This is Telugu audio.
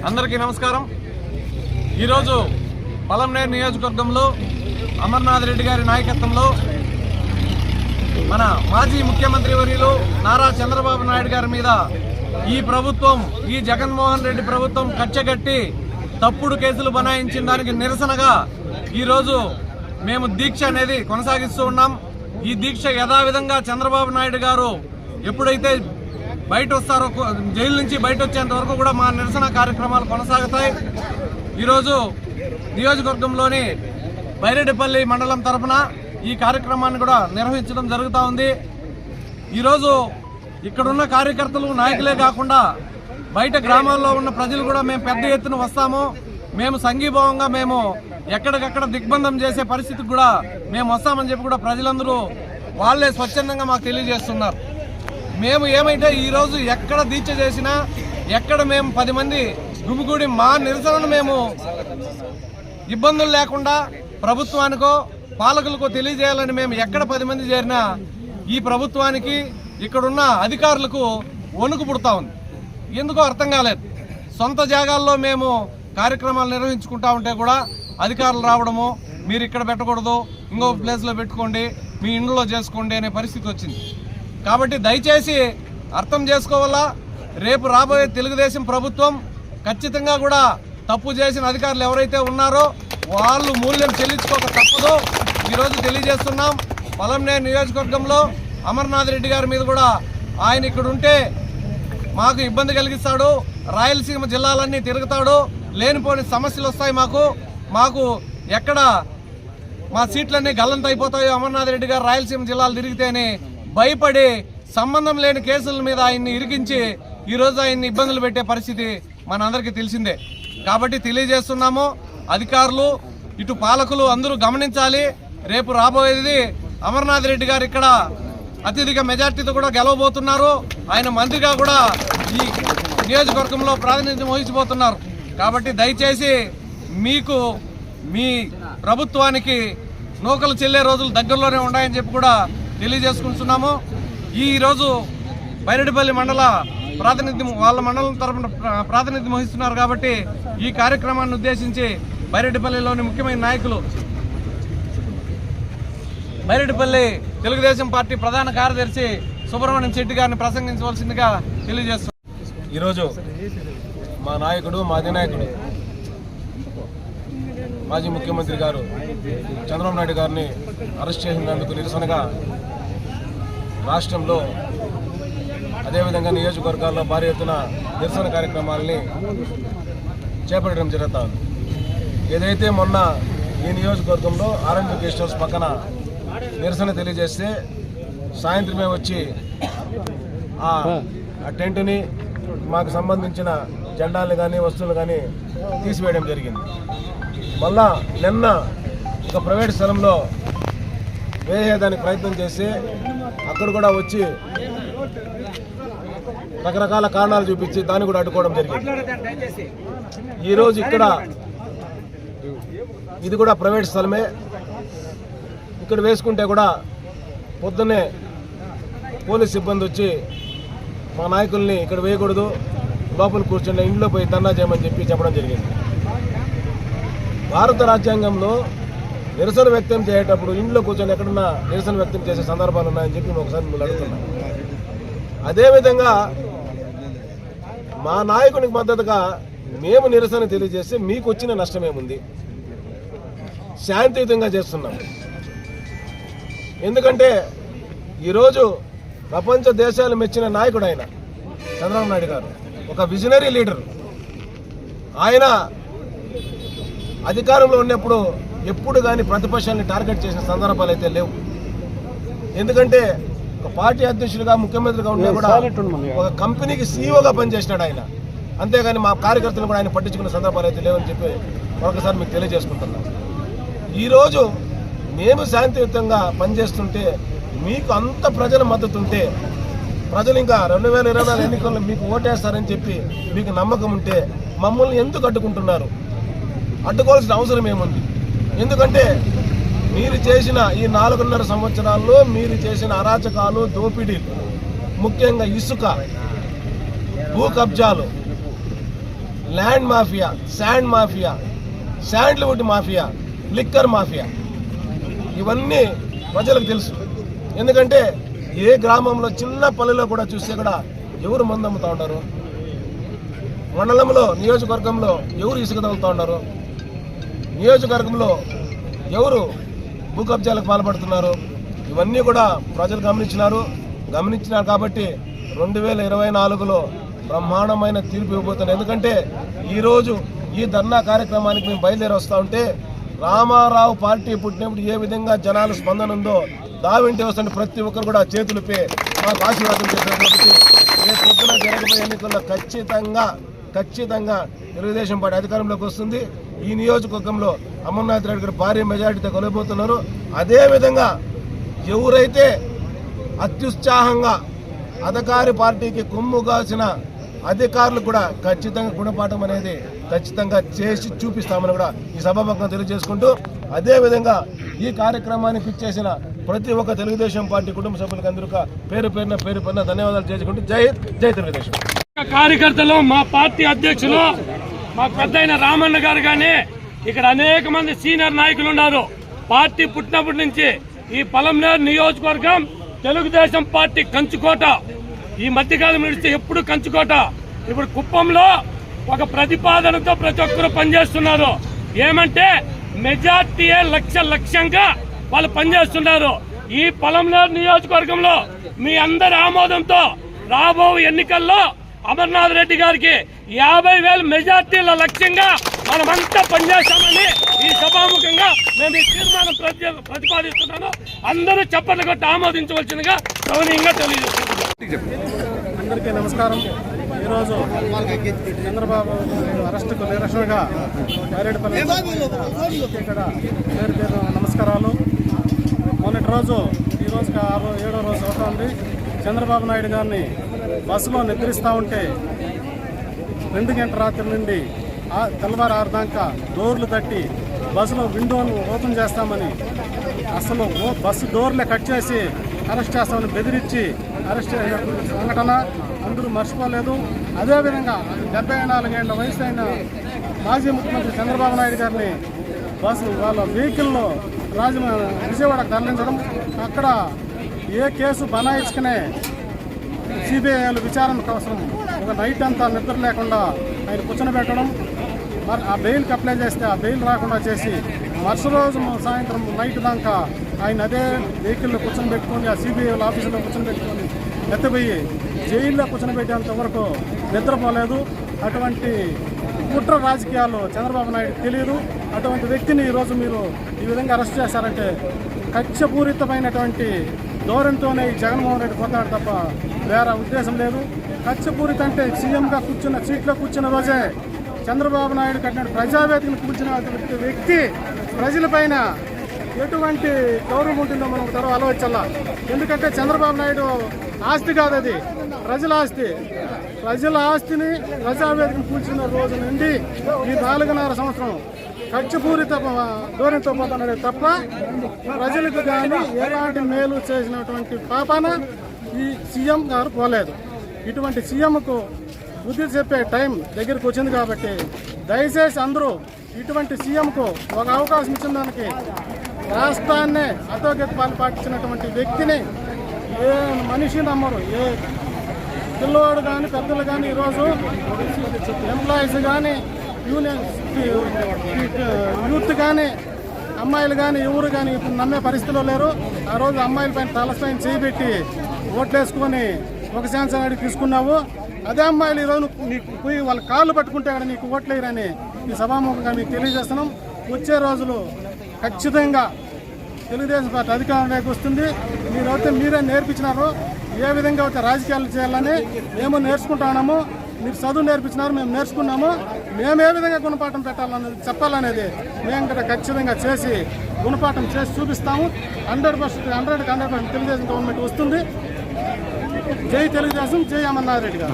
అందరికీ నమస్కారం। ఈరోజు పలంనేరు నియోజకవర్గంలో అమర్నాథ్ రెడ్డి గారి నాయకత్వంలో మన మాజీ ముఖ్యమంత్రి వర్యులు నారా చంద్రబాబు నాయుడు గారి మీద ఈ ప్రభుత్వం, ఈ జగన్మోహన్ రెడ్డి ప్రభుత్వం కచ్చగట్టి తప్పుడు కేసులు బనాయించిన దానికి నిరసనగా ఈరోజు మేము దీక్ష అనేది కొనసాగిస్తూ ఉన్నాం। ఈ దీక్ష యథావిధంగా చంద్రబాబు నాయుడు గారు ఎప్పుడైతే బయట వస్తారో, జైలు నుంచి బయట వచ్చేంత వరకు కూడా మా నిరసన కార్యక్రమాలు కొనసాగుతాయి। ఈరోజు నియోజకవర్గంలోని బైరెడ్డిపల్లి మండలం తరఫున ఈ కార్యక్రమాన్ని కూడా నిర్వహించడం జరుగుతూ ఉంది। ఈరోజు ఇక్కడున్న కార్యకర్తలు, నాయకులే కాకుండా బయట గ్రామాల్లో ఉన్న ప్రజలు కూడా మేము పెద్ద ఎత్తున వస్తాము। మేము సంఘీభావంగా మేము ఎక్కడికక్కడ దిగ్బంధం చేసే పరిస్థితికి కూడా మేము వస్తామని చెప్పి కూడా ప్రజలందరూ వాళ్ళే స్వచ్ఛందంగా మాకు తెలియజేస్తున్నారు। మేము ఏమైతే ఈరోజు ఎక్కడ దీక్ష చేసినా, ఎక్కడ మేము 10 మంది గుమిగూడి మా నిరసనను మేము ఇబ్బందులు లేకుండా ప్రభుత్వానికో పాలకులకో తెలియజేయాలని మేము ఎక్కడ 10 మంది చేరినా ఈ ప్రభుత్వానికి, ఇక్కడున్న అధికారులకు వణుకు పుడతా ఉంది। ఎందుకో అర్థం కాలేదు। సొంత జాగాల్లో మేము కార్యక్రమాలు నిర్వహించుకుంటా ఉంటే కూడా అధికారులు రావడము, మీరు ఇక్కడ పెట్టకూడదు, ఇంకో ప్లేస్లో పెట్టుకోండి, మీ ఇంట్లో చేసుకోండి అనే పరిస్థితి వచ్చింది। కాబట్టి దయచేసి అర్థం చేసుకోవాలా, రేపు రాబోయే తెలుగుదేశం ప్రభుత్వం ఖచ్చితంగా కూడా తప్పు చేసిన అధికారులు ఎవరైతే ఉన్నారో వాళ్ళు మూల్యం చెల్లించుకోక తప్పదు। ఈరోజు తెలియజేస్తున్నాం, పలంనేరు నియోజకవర్గంలో అమర్నాథ్ రెడ్డి గారి మీద కూడా ఆయన ఇక్కడ ఉంటే మాకు ఇబ్బంది కలిగిస్తాడు, రాయలసీమ జిల్లాలన్నీ తిరుగుతాడు, లేనిపోని సమస్యలు వస్తాయి, మాకు ఎక్కడ మా సీట్లన్నీ గల్లంత అయిపోతాయో అమర్నాథ్ రెడ్డి గారు రాయలసీమ జిల్లాలు తిరిగితేనే భయపడి సంబంధం లేని కేసుల మీద ఆయన్ని ఇరికించి ఈరోజు ఆయన్ని ఇబ్బందులు పెట్టే పరిస్థితి మనందరికీ తెలిసిందే। కాబట్టి తెలియజేస్తున్నాము, అధికారులు, ఇటు పాలకులు అందరూ గమనించాలి। రేపు రాబోయేది అమర్నాథ్ రెడ్డి గారు ఇక్కడ అత్యధిక మెజార్టీతో కూడా గెలవబోతున్నారు. ఆయన మంత్రిగా కూడా ఈ నియోజకవర్గంలో ప్రాతినిధ్యం వహించబోతున్నారు. కాబట్టి దయచేసి మీకు మీ ప్రభుత్వానికి నూకలు చెల్లే రోజులు దగ్గరలోనే ఉన్నాయని చెప్పి కూడా తెలియజేసుకుంటున్నాము. ఈరోజు బైరెడ్డిపల్లి మండల ప్రాతినిధ్యం వాళ్ళ మండలం తరఫున ప్రాతినిధ్యం వహిస్తున్నారు. కాబట్టి ఈ కార్యక్రమాన్ని ఉద్దేశించి బైరెడ్డిపల్లిలోని ముఖ్యమైన నాయకులు బైరెడ్డిపల్లి తెలుగుదేశం పార్టీ ప్రధాన కార్యదర్శి సుబ్రహ్మణ్యం శెట్టి గారిని ప్రసంగించవలసిందిగా తెలియజేస్తున్నారు. ఈరోజు మా నాయకుడు మా అధినాయకుడు మాజీ ముఖ్యమంత్రి గారు చంద్రబాబు నాయుడు గారిని అరెస్ట్ చేసినందుకు నిరసనగా రాష్ట్రంలో అదేవిధంగా నియోజకవర్గాల్లో భారీ ఎత్తున నిరసన కార్యక్రమాలని చేపట్టడం జరుగుతుంది. ఏదైతే మొన్న ఈ నియోజకవర్గంలో ఆర్ఎండ్బి గెస్ట్ హౌస్ పక్కన నిరసన తెలియజేస్తే సాయంత్రమే వచ్చి ఆ టెంట్ని మాకు సంబంధించిన జెండాలు కానీ వస్తువులు కానీ తీసివేయడం జరిగింది. మళ్ళా నిన్న ఒక ప్రైవేట్ స్థలంలో వేసేదానికి ప్రయత్నం చేసి అక్కడ కూడా వచ్చి రకరకాల కారణాలు చూపించి దాన్ని కూడా అడ్డుకోవడం జరిగింది. ఈరోజు ఇక్కడ ఇది కూడా ప్రైవేట్ స్థలమే. ఇక్కడ వేసుకుంటే కూడా పొద్దున్నే పోలీస్ సిబ్బంది వచ్చి మా నాయకుల్ని ఇక్కడ వేయకూడదు, లోపల కూర్చుంటే ఇంట్లో పోయి ధర్నా చేయమని చెప్పడం జరిగింది. భారత రాజ్యాంగంలో నిరసన వ్యక్తం చేసేటప్పుడు ఇంట్లో కూర్చొని ఎక్కడున్నా నిరసన వ్యక్తం చేసే సందర్భాలు ఉన్నాయని చెప్పి ఒకసారి మిమ్మల్ని అడుగుతున్నాం. అదేవిధంగా మా నాయకునికి మద్దతుగా మేము నిరసన తెలియజేస్తే మీకు వచ్చిన నష్టమేముంది? శాంతియుతంగా చేస్తున్నాం. ఎందుకంటే ఈరోజు ప్రపంచ దేశాలు మెచ్చిన నాయకుడు ఆయన చంద్రబాబు నాయుడు గారు, ఒక విజనరీ లీడర్. ఆయన అధికారంలో ఉన్నప్పుడు ఎప్పుడు కానీ ప్రతిపక్షాన్ని టార్గెట్ చేసిన సందర్భాలు అయితే లేవు. ఎందుకంటే ఒక పార్టీ అధ్యక్షుడిగా ముఖ్యమంత్రిగా ఉన్నా కూడా ఒక కంపెనీకి సీఈఓగా పనిచేసినాడు ఆయన. అంతేగాని మా కార్యకర్తలు కూడా ఆయన పట్టించుకున్న సందర్భాలు అయితే లేవని చెప్పి మరొకసారి మీకు తెలియజేసుకుంటున్నాం. ఈరోజు మేము శాంతియుతంగా పనిచేస్తుంటే మీకు అంత ప్రజల మద్దతు ఉంటే, ప్రజలు ఇంకా 2024 ఎన్నికల్లో మీకు ఓటేస్తారని చెప్పి మీకు నమ్మకం ఉంటే మమ్మల్ని ఎందుకు అడ్డుకుంటున్నారు? అడ్డుకోవాల్సిన అవసరం ఏముంది? ఎందుకంటే మీరు చేసిన ఈ 4.5 సంవత్సరాల్లో మీరు చేసిన అరాచకాలు, దోపిడీలు, ముఖ్యంగా ఇసుక, భూ కబ్జాలు, land mafia, sandalwood mafia, liquor mafia, ఇవన్నీ ప్రజలకు తెలుసు. ఎందుకంటే ఏ గ్రామంలో చిన్న పల్లెలో కూడా చూస్తే కూడా ఎవరు మందు అమ్ముతూ ఉన్నారు, మండలంలో నియోజకవర్గంలో ఎవరు ఇసుక తగులుతూ ఉన్నారు, నియోజకవర్గంలో ఎవరు భూ కబ్జాలకు పాల్పడుతున్నారు, ఇవన్నీ కూడా ప్రజలు గమనించినారు కాబట్టి 2024లో బ్రహ్మాండమైన తీర్పు ఇవ్వబోతున్నారు. ఎందుకంటే ఈరోజు ఈ ధర్నా కార్యక్రమానికి మేము బయలుదేరి వస్తూ ఉంటే రామారావు పార్టీ పుట్టినప్పుడు ఏ విధంగా జనాల స్పందన ఉందో దావింటి వస్తున్న ప్రతి ఒక్కరు కూడా చేతులపై మాకు ఆశీర్వాదం చేశారు. కాబట్టి రేపు పొద్దున జరగబోయే ఎన్నికల్లో ఖచ్చితంగా తెలుగుదేశం పార్టీ అధికారంలోకి వస్తుంది. ఈ నియోజకవర్గంలో అమర్నాథ్ రెడ్డి గారు భారీ మెజారిటీతో కొలబోతున్నారు. అదేవిధంగా ఎవరైతే అత్యుత్సాహంగా అధికారి పార్టీకి కొమ్ము కాల్చిన అధికారులు కూడా ఖచ్చితంగా గుణపాఠం అనేది ఖచ్చితంగా చేసి చూపిస్తామని కూడా ఈ సభాముఖంగా తెలియజేసుకుంటూ, అదేవిధంగా ఈ కార్యక్రమానికి ఇచ్చేసిన ప్రతి ఒక్క తెలుగుదేశం పార్టీ కుటుంబ సభ్యులకు అందరూ పేరు పేరున ధన్యవాదాలు చేసుకుంటూ జై తెలుగుదేశం. కార్యకర్తలు, మా పార్టీ అధ్యక్షులు, మా పెద్దయిన రామన్న గారు కానీ ఇక్కడ అనేక మంది సీనియర్ నాయకులు ఉన్నారు. పార్టీ పుట్టినప్పటి నుంచి ఈ పలంనేరు నియోజకవర్గం తెలుగుదేశం పార్టీ కంచుకోట. ఈ మధ్యకాలం నుంచి ఎప్పుడు కంచుకోట. ఇప్పుడు కుప్పంలో ఒక ప్రతిపాదనతో ప్రతి ఒక్కరు పనిచేస్తున్నారు. ఏమంటే మెజార్టీయే లక్ష్యంగా వాళ్ళు పనిచేస్తున్నారు. ఈ పలంనేరు నియోజకవర్గంలో మీ అందరి ఆమోదంతో రాబో ఎన్నికల్లో అమర్నాథ్ రెడ్డి గారికి 50,000 మెజార్టీల లక్ష్యంగా మనమంతా పనిచేస్తామని ఈ సభాముఖంగా మేము ఈ తీర్మానం ప్రతిపాదిస్తున్నాను. అందరూ చప్పట్లు కొట్టి ఆమోదించవలసిందిగా గౌరవంగా తెలియజేస్తున్నాను. అందరికీ నమస్కారం. ఈరోజు చంద్రబాబు అరెస్టుకు నిరసనగా బైరెడ్డిపల్లి ఇక్కడ పేరు నమస్కారాలు. మొన్నటి రోజు ఈరోజు రోజుకి 7వ రోజు అవుతుంది. చంద్రబాబు నాయుడు గారిని బస్సులో నిద్రిస్తూ ఉంటే 2 గంటల రాత్రి నుండి తెల్లవారు 6 దాకా డోర్లు తట్టి బస్సులో విండోను ఓపెన్ చేస్తామని, అసలు బస్సు డోర్లే కట్ చేసి అరెస్ట్ చేస్తామని బెదిరించి అరెస్ట్ చేసిన సంఘటన అందరూ మర్చిపోలేదు. అదేవిధంగా 74 ఏళ్ల వయసు అయిన మాజీ ముఖ్యమంత్రి చంద్రబాబు నాయుడు గారిని వాళ్ళ వెహికల్లో విజయవాడకు తరలించడం, అక్కడ ఏ కేసు బనాయించుకునే సిబిఐలు విచారణ కోసం ఒక నైట్ అంతా నిద్ర లేకుండా ఆయన కూర్చొని మరి ఆ బెయిల్కి అప్లై చేస్తే ఆ బెయిల్ రాకుండా చేసి మరుసటి రోజు సాయంత్రం నైట్ దాకా ఆయన అదే వెహికల్లో కూర్చొని పెట్టుకొని ఆ సిబిఐ ఆఫీసులో కూర్చొని పెట్టుకొని ఎత్తపోయి జైల్లో కూర్చొని పెట్టేంత వరకు నిద్రపోలేదు. అటువంటి కుట్ర రాజకీయాలు చంద్రబాబు నాయుడు తెలియదు. అటువంటి వ్యక్తిని ఈరోజు మీరు ఈ విధంగా అరెస్ట్ చేశారంటే కక్షపూరితమైనటువంటి ధోరణితోనే ఈ జగన్మోహన్ రెడ్డి పోతాడు తప్ప వేరే ఉద్దేశం లేదు. కక్షపూరిత అంటే సీఎంగా సీట్లో కూర్చున్న రోజే చంద్రబాబు నాయుడు కట్టిన ప్రజావేదికను కూర్చున్న వ్యక్తి ప్రజలపైన ఎటువంటి గౌరవం ఉంటుందో మనం తర్వాత ఆలోచించాలా. ఎందుకంటే చంద్రబాబు నాయుడు ఆస్తి కాదు, అది ప్రజల ఆస్తి. ప్రజల ఆస్తిని ప్రజావేదికను కూర్చున్న రోజు నుండి ఈ 4.5 సంవత్సరం కక్షపూరిత ధోరణితో పోతున్నది తప్ప ప్రజలకు కానీ ఎలాంటి మేలు చేసినటువంటి పాపాన ఈ సీఎం గారు పోలేదు. ఇటువంటి సీఎంకు బుద్ధి చెప్పే టైం దగ్గరికి వచ్చింది కాబట్టి దయచేసి అందరూ ఇటువంటి సీఎంకు ఒక అవకాశం ఇచ్చిన దానికి రాష్ట్రాన్నే అధోగతి పాలు పాటించినటువంటి వ్యక్తిని ఏ మనిషి నమ్మరు. ఏ పిల్లవాడు కానీ పెద్దలు కానీ ఈరోజు ఎంప్లాయీస్ కానీ యూత్ కానీ అమ్మాయిలు కానీ ఎవరు కానీ ఇప్పుడు నమ్మే పరిస్థితిలో లేరు. ఆ రోజు అమ్మాయిల పైన తలపైన చేయబెట్టి ఓట్లేసుకొని ఒక ఛాన్స్ అడిగి తీసుకున్నావు. అదే అమ్మాయిలు ఈరోజు నీకు పోయి వాళ్ళ కాళ్ళు పట్టుకుంటే అక్కడ నీకు ఓట్లేయరని ఈ సభాముఖంగా మీకు తెలియజేస్తున్నాం. వచ్చే రోజులు ఖచ్చితంగా తెలుగుదేశం పార్టీ అధికారంలోకి వస్తుంది. మీరైతే మీరే నేర్పించినారు ఏ విధంగా అయితే రాజకీయాలు చేయాలని. మేము నేర్చుకుంటున్నాము, మీరు చదువు నేర్పించినారు, మేము నేర్చుకున్నాము. మేము ఏ విధంగా గుణపాఠం పెట్టాలనేది చెప్పాలనేది మేము కూడా ఖచ్చితంగా చేసి గుణపాఠం చేసి చూపిస్తాము. 100% తెలుగుదేశం గవర్నమెంట్ వస్తుంది. జై తెలుగుదేశం, జై అమర్నాథ్ రెడ్డి గారు.